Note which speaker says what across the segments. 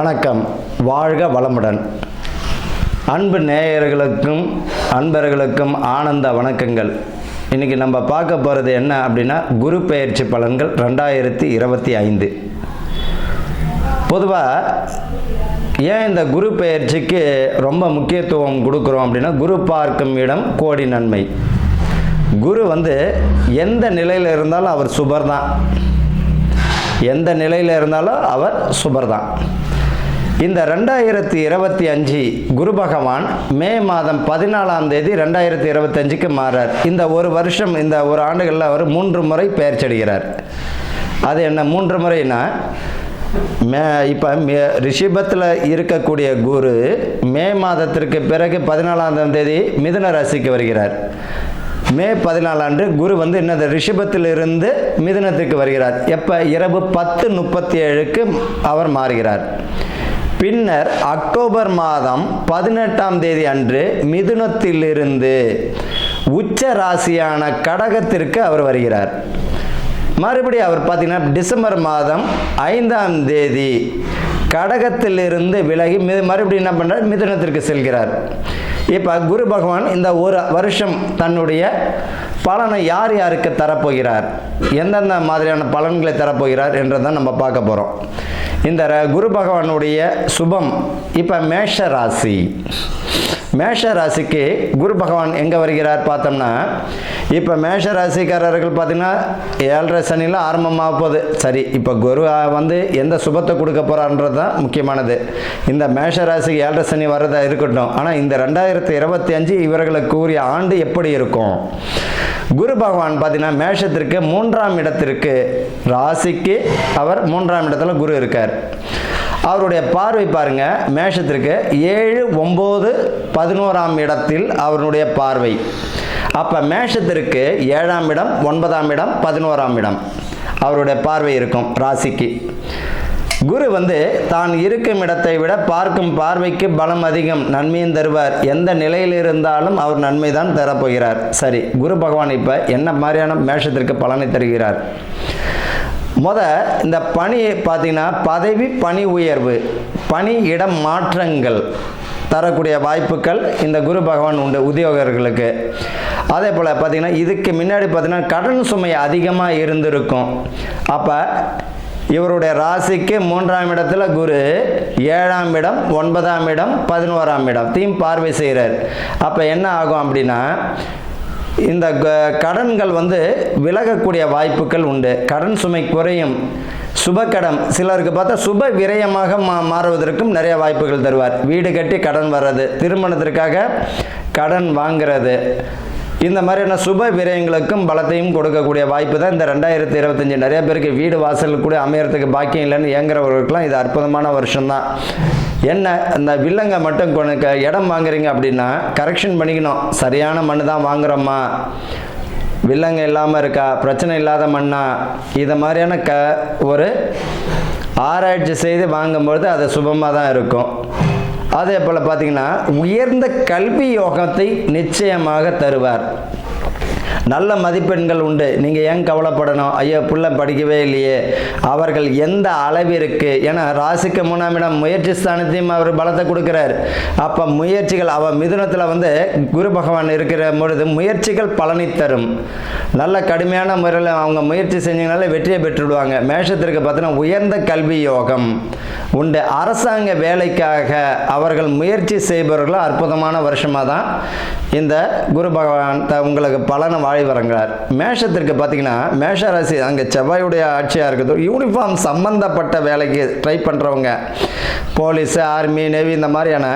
Speaker 1: வணக்கம். வாழ்க வளமுடன். அன்பு நேயர்களுக்கும் அன்பர்களுக்கும் ஆனந்த வணக்கங்கள். இன்றைக்கி நம்ம பார்க்க போகிறது என்ன அப்படின்னா, குரு பெயர்ச்சி பலன்கள் 2025. பொதுவாக ஏன் இந்த குரு பெயர்ச்சிக்கு ரொம்ப முக்கியத்துவம் கொடுக்குறோம் அப்படின்னா, குரு பார்க்கும் இடம் கோடி நன்மை. குரு எந்த நிலையில் இருந்தாலும் அவர் சுபர் தான். எந்த நிலையில் இருந்தாலும் அவர் சுபர் தான். இந்த 2025 குரு பகவான் மே மாதம் 14ஆம் தேதி 2025க்கு மாறார். இந்த ஒரு வருஷம், இந்த ஒரு ஆண்டுகளில் அவர் 3 முறை பெயர்ச்சடைகிறார். அது என்ன 3 முறைனா, இப்போ ரிஷபத்தில் இருக்கக்கூடிய குரு மே மாதத்திற்கு பிறகு 14ஆம் தேதி மிதுன ராசிக்கு வருகிறார். மே 14 அன்று குரு என்னது ரிஷபத்திலிருந்து மிதுனத்துக்கு வருகிறார். எப்போ? இரவு 10:37க்கு அவர் மாறுகிறார். பின்னர் அக்டோபர் மாதம் 18ஆம் தேதி அன்று மிதுனத்திலிருந்து உச்ச ராசியான கடகத்திற்கு அவர் வருகிறார். மறுபடியும் அவர் பார்த்தீங்கன்னா டிசம்பர் மாதம் 5ஆம் தேதி கடகத்திலிருந்து விலகி மறுபடியும் என்ன பண்ணுறார்? மிதுனத்திற்கு செல்கிறார். இப்போ குரு பகவான் இந்த ஒரு வருஷம் தன்னுடைய பலனை யார் யாருக்கு தரப்போகிறார், எந்தெந்த மாதிரியான பலன்களை தரப்போகிறார் என்றதான் நம்ம பார்க்க போகிறோம். இந்த குரு பகவானுடைய சுபம் இப்போ மேஷ ராசி. மேஷ ராசிக்கு குரு பகவான் எங்கே வருகிறார் பார்த்தோம்னா, இப்போ மேஷ ராசிக்காரர்கள் பார்த்தீங்கன்னா 7.5 சனியில் ஆரம்பமாக போகுது. சரி, இப்போ குரு எந்த சுபத்தை கொடுக்க போகிறான்றது தான் முக்கியமானது. இந்த மேஷ ராசிக்கு 7.5 சனி வர்றதா இருக்கட்டும். ஆனால் இந்த 2025 இவர்களுக்கு கூறிய ஆண்டு எப்படி இருக்கும்? குரு பகவான் பார்த்தீங்கன்னா மேஷத்திற்கு 3ஆம் இடத்திற்கு, ராசிக்கு அவர் 3ஆம் இடத்துல குரு இருக்கார். அவருடைய பார்வை பாருங்க, மேஷத்திற்கு 7, 9, 11ஆம் இடத்தில் அவருடைய பார்வை. அப்போ மேஷத்திற்கு 7ஆம் இடம், 9ஆம் இடம், 11ஆம் இடம் அவருடைய பார்வை இருக்கும் ராசிக்கு. குரு தான் இருக்கும் இடத்தை விட பார்க்கும் பார்வைக்கு பலம் அதிகம், நன்மையும் தருவார். எந்த நிலையில் இருந்தாலும் அவர் நன்மை தான் தரப்போகிறார். சரி, குரு பகவான் இப்போ என்ன மாதிரியான மேஷத்திற்கு பலனை தருகிறார்? இந்த பணி பார்த்தீங்கன்னா, பதவி பணி உயர்வு, பணி இடம் மாற்றங்கள் தரக்கூடிய வாய்ப்புகள் இந்த குரு பகவான் உண்டு உத்தியோகர்களுக்கு. அதே போல் பார்த்தீங்கன்னா, இதுக்கு முன்னாடி பார்த்தீங்கன்னா கடன் சுமை அதிகமாக இருந்திருக்கும். அப்போ இவருடைய ராசிக்கு 3ஆம் இடத்துல குரு 7ஆம் இடம், 9ஆம் இடம், 11ஆம் இடத்தையும் பார்வை செய்கிறார். அப்போ என்ன ஆகும் அப்படின்னா, இந்த கடன்கள் விலகக்கூடிய வாய்ப்புகள் உண்டு. கடன் சுமை குறையும். சுபக்கடன் சிலருக்கு பார்த்தா சுப விரயமாக மாறுவதற்கும் நிறைய வாய்ப்புகள் தருவார். வீடு கட்டி கடன் வர்றது, திருமணத்திற்காக கடன் வாங்கிறது, இந்த மாதிரியான சுப விரயங்களுக்கும் பலத்தையும் கொடுக்கக்கூடிய வாய்ப்பு தான் இந்த 2025. நிறைய பேருக்கு வீடு வாசல் கூட அமையறதுக்கு பாக்கியம் இல்லைன்னு ஏங்குறவர்களுக்கெல்லாம் இது அற்புதமான வருஷம்தான். என்ன, இந்த வில்லங்க மட்டும் இடம் வாங்குறீங்க அப்படின்னா கரெக்ஷன் பண்ணிக்கணும். சரியான மண் தான் வாங்குறோமா, வில்லங்க இல்லாமல் இருக்கா, பிரச்சனை இல்லாத மண்ணா, இதை மாதிரியான ஒரு ஆராய்ச்சி செய்து வாங்கும்பொழுது அது சுபமாக தான் இருக்கும். அதே போல் பார்த்தீங்கன்னா, உயர்ந்த கல்வி யோகத்தை நிச்சயமாக தருவார். நல்ல மதிப்பெண்கள் உண்டு. நீங்கள் ஏன் கவலைப்படணும்? ஐயோ பிள்ளை படிக்கவே இல்லையே, அவர்கள் எந்த அளவிற்கு, ஏன்னா ராசிக்கு 3ஆம் இடம் முயற்சி ஸ்தானத்தையும் அவர் பலத்தை கொடுக்கிறார். அப்போ முயற்சிகள், மிதுனத்தில் குரு பகவான் இருக்கிற பொழுது முயற்சிகள் பலனை தரும். நல்ல கடுமையான முறையில் அவங்க முயற்சி செஞ்சீங்கனாலே வெற்றியை பெற்றுடுவாங்க. மேஷத்திற்கு பார்த்தீங்கன்னா உயர்ந்த கல்வி யோகம் உண்டு. அரசாங்க வேலைக்காக அவர்கள் முயற்சி செய்பவர்களும் அற்புதமான வருஷமாக தான் இந்த குரு பகவான் உங்களுக்கு பலனை வாழி வரங்கிறார். மேஷத்திற்கு பார்த்தீங்கன்னா, மேஷ ராசி அங்கே செவ்வாயுடைய ஆட்சியாக இருக்குது. யூனிஃபார்ம் சம்பந்தப்பட்ட வேலைக்கு ட்ரை பண்ணுறவங்க, போலீஸ், ஆர்மி, நேவி, இந்த மாதிரியான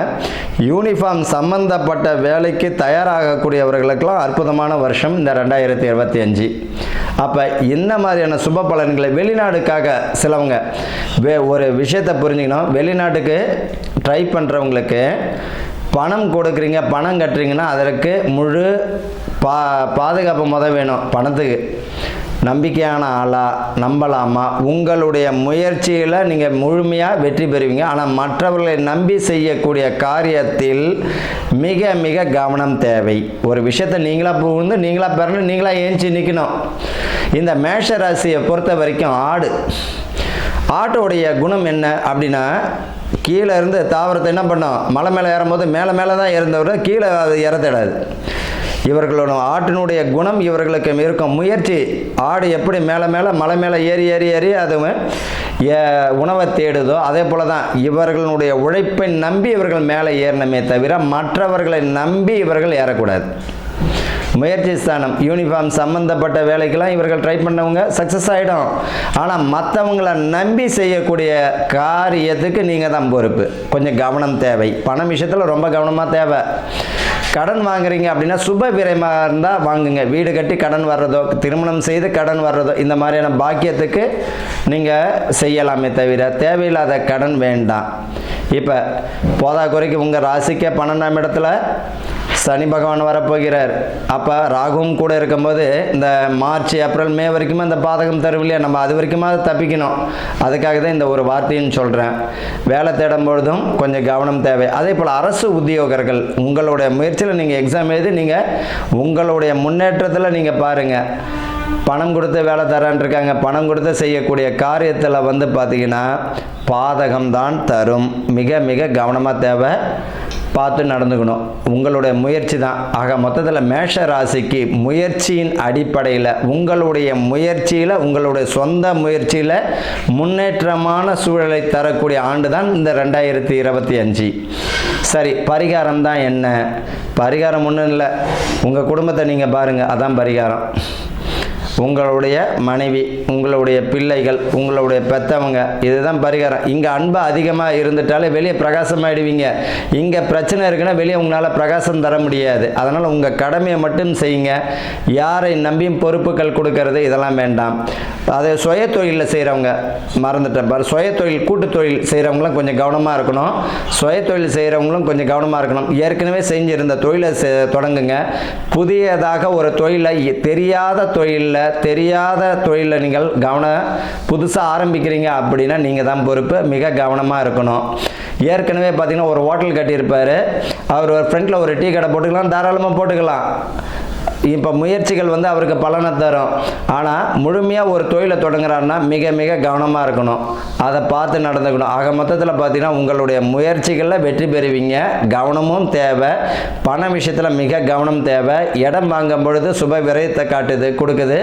Speaker 1: யூனிஃபார்ம் சம்பந்தப்பட்ட வேலைக்கு தயாராகக்கூடியவர்களுக்கெல்லாம் அற்புதமான வருஷம் இந்த 2025. அப்போ இந்த மாதிரியான சுப பலன்களை வெளிநாடுக்காக சிலவங்க ஒரு விஷயத்தை புரிஞ்சுக்கணும். வெளிநாட்டுக்கு ட்ரை பண்ணுறவங்களுக்கு பணம் கொடுக்குறீங்க, பணம் கட்டுறீங்கன்னா அதற்கு முழு பாதுகாப்பு வேணும். பணத்துக்கு நம்பிக்கையான ஆளா, நம்பலாமா, உங்களுடைய முயற்சியில் நீங்கள் முழுமையாக வெற்றி பெறுவீங்க. ஆனால் மற்றவர்களை நம்பி செய்யக்கூடிய காரியத்தில் மிக மிக கவனம் தேவை. ஒரு விஷயத்தை நீங்களாக புகுந்து நீங்களாக பெறணும், நீங்களாக ஏஞ்சி நிற்கணும். இந்த மேஷ ராசியை பொறுத்த வரைக்கும் ஆட்டோடைய குணம் என்ன அப்படின்னா, கீழே இருந்து தாவரத்தை என்ன பண்ணோம், மலை மேலே ஏறும்போது மேலே தான் இறந்தவரை கீழே அது இறத்திடாது. இவர்களோட ஆட்டினுடைய குணம் இவர்களுக்கு இருக்கும் முயற்சி. ஆடு எப்படி மேலே மலை மேலே ஏறி அதுவும் உணவை தேடுதோ அதே போல தான் இவர்களுடைய உழைப்பை நம்பி இவர்கள் மேலே ஏறணுமே தவிர மற்றவர்களை நம்பி இவர்கள் ஏறக்கூடாது. முயற்சி ஸ்தானம், யூனிஃபார்ம் சம்மந்தப்பட்ட வேலைக்கெல்லாம் இவர்கள் ட்ரை பண்ணவங்க சக்ஸஸ் ஆகிடும். ஆனால் மற்றவங்களை நம்பி செய்யக்கூடிய காரியத்துக்கு நீங்கள் தான் பொறுப்பு. கொஞ்சம் கவனம் தேவை. பணம் விஷயத்தில் ரொம்ப கவனமாக தேவை. கடன் வாங்குறீங்க அப்படின்னா சுப விரயமாக இருந்தால் வாங்குங்க. வீடு கட்டி கடன் வர்றதோ, திருமணம் செய்து கடன் வர்றதோ, இந்த மாதிரியான பாக்கியத்துக்கு நீங்கள் செய்யலாமே தவிர தேவையில்லாத கடன் வேண்டாம். இப்போ போதாக்குறைக்கு உங்கள் ராசிக்கே 12ஆம் இடத்துல சனி பகவான் வரப்போகிறார். அப்போ ராகுவும் கூட இருக்கும்போது இந்த மார்ச் ஏப்ரல் மே வரைக்குமே அந்த பாதகம் தரும் இல்லையா, நம்ம அது வரைக்குமா தப்பிக்கணும். அதுக்காக தான் இந்த ஒரு வார்த்தைன்னு சொல்கிறேன். வேலை தேடும் பொழுதும் கொஞ்சம் கவனம் தேவை. அதே போல் அரசு உத்தியோகர்கள் உங்களுடைய முயற்சியில் நீங்கள் எக்ஸாம் எழுதி நீங்கள் உங்களுடைய முன்னேற்றத்தில் நீங்கள் பாருங்கள். பணம் கொடுத்து வேலை தரான் இருக்காங்க. பணம் கொடுத்து செய்யக்கூடிய காரியத்தில் பார்த்தீங்கன்னா பாதகம்தான் தரும். மிக மிக கவனமாக தேவை, பார்த்து நடந்துக்கணும். உங்களுடைய முயற்சி தான். ஆக மொத்தத்தில் மேஷ ராசிக்கு முயற்சியின் அடிப்படையில் உங்களுடைய முயற்சியில், உங்களுடைய சொந்த முயற்சியில் முன்னேற்றமான சூழலை தரக்கூடிய ஆண்டு தான் இந்த 2025. சரி, பரிகாரம் தான் என்ன? பரிகாரம் ஒன்றும் இல்லை. உங்கள் குடும்பத்தை நீங்கள் பாருங்கள், அதான் பரிகாரம். உங்களுடைய மனைவி, உங்களுடைய பிள்ளைகள், உங்களுடைய பெற்றவங்க, இதுதான் பரிகாரம். இங்கே அன்பு அதிகமாக இருந்துட்டாலே வெளியே பிரகாசமாகிடுவீங்க. இங்கே பிரச்சனை இருக்குன்னா வெளியே உங்களால் பிரகாசம் தர முடியாது. அதனால் உங்கள் கடமையை மட்டும் செய்யுங்க. யாரை நம்பியும் பொறுப்புகள் கொடுக்கறது இதெல்லாம் வேண்டாம். அதை சுய தொழிலில் செய்கிறவங்க மறந்துட்டேன் பாரு, சுய தொழில் கூட்டு தொழில் செய்கிறவங்களும் கொஞ்சம் கவனமாக இருக்கணும். சுய தொழில் செய்கிறவங்களும் கொஞ்சம் கவனமாக இருக்கணும். ஏற்கனவே செஞ்சிருந்த தொழிலை தொடங்குங்க. புதியதாக ஒரு தொழிலை, தெரியாத தொழிலில் நீங்கள் புதுசாக ஆரம்பிக்கிறீங்க அப்படின்னா நீங்கள் தான் பொறுப்பு. மிக கவனமாக இருக்கணும். ஏற்கனவே பார்த்தீங்கன்னா ஒரு ஹோட்டல் கட்டியிருப்பார். அவர் ஒரு ஃப்ரண்ட்டில் ஒரு டீ கடை போட்டுக்கலாம், தாராளமாக போட்டுக்கலாம். இப்போ முயற்சிகள் அவருக்கு பலனை தரும். ஆனால் முழுமையாக ஒரு தொழிலை தொடங்குறாருன்னா மிக மிக கவனமாக இருக்கணும். அதை பார்த்து நடந்துக்கணும். ஆக மொத்தத்தில் பார்த்தீங்கன்னா உங்களுடைய முயற்சிகளில் வெற்றி பெறுவீங்க. கவனமும் தேவை. பண விஷயத்தில் மிக கவனம் தேவை. இடம் வாங்கும் பொழுது சுப விரயத்தை கொடுக்குது.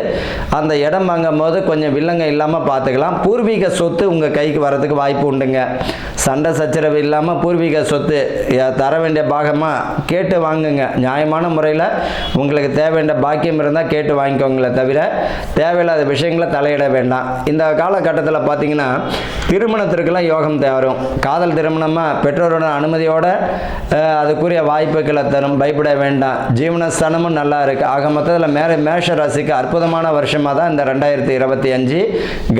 Speaker 1: அந்த இடம் வாங்கும் போது கொஞ்சம் வில்லங்க இல்லாமல் பார்த்துக்கலாம். பூர்வீக சொத்து உங்கள் கைக்கு வரதுக்கு வாய்ப்பு உண்டுங்க. சண்டை சச்சரவு இல்லாமல் பூர்வீக சொத்து தர வேண்டிய பாகமாக கேட்டு வாங்குங்க. நியாயமான முறையில் உங்களுக்கு தேவையான பாக்கியம் இருந்தால் கேட்டு வாங்கிக்கோங்களே தவிர தேவையில்லாத விஷயங்களை தலையிட வேண்டாம். இந்த காலகட்டத்தில் பார்த்தீங்கன்னா திருமணத்திற்கெல்லாம் யோகம் தேரும். காதல் திருமணமாக பெற்றோரோட அனுமதியோடு அதுக்குரிய வாய்ப்புகளை தரும். பயப்பட வேண்டாம். ஜீவனஸ்தானமும் நல்லா இருக்குது. ஆக மொத்தத்தில் மேஷ ராசிக்கு அற்புதமான வருஷமாக தான் இந்த 2025.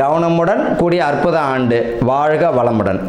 Speaker 1: கவனமுடன் கூடிய அற்புத ஆண்டு. வாழ்க வளமுடன்.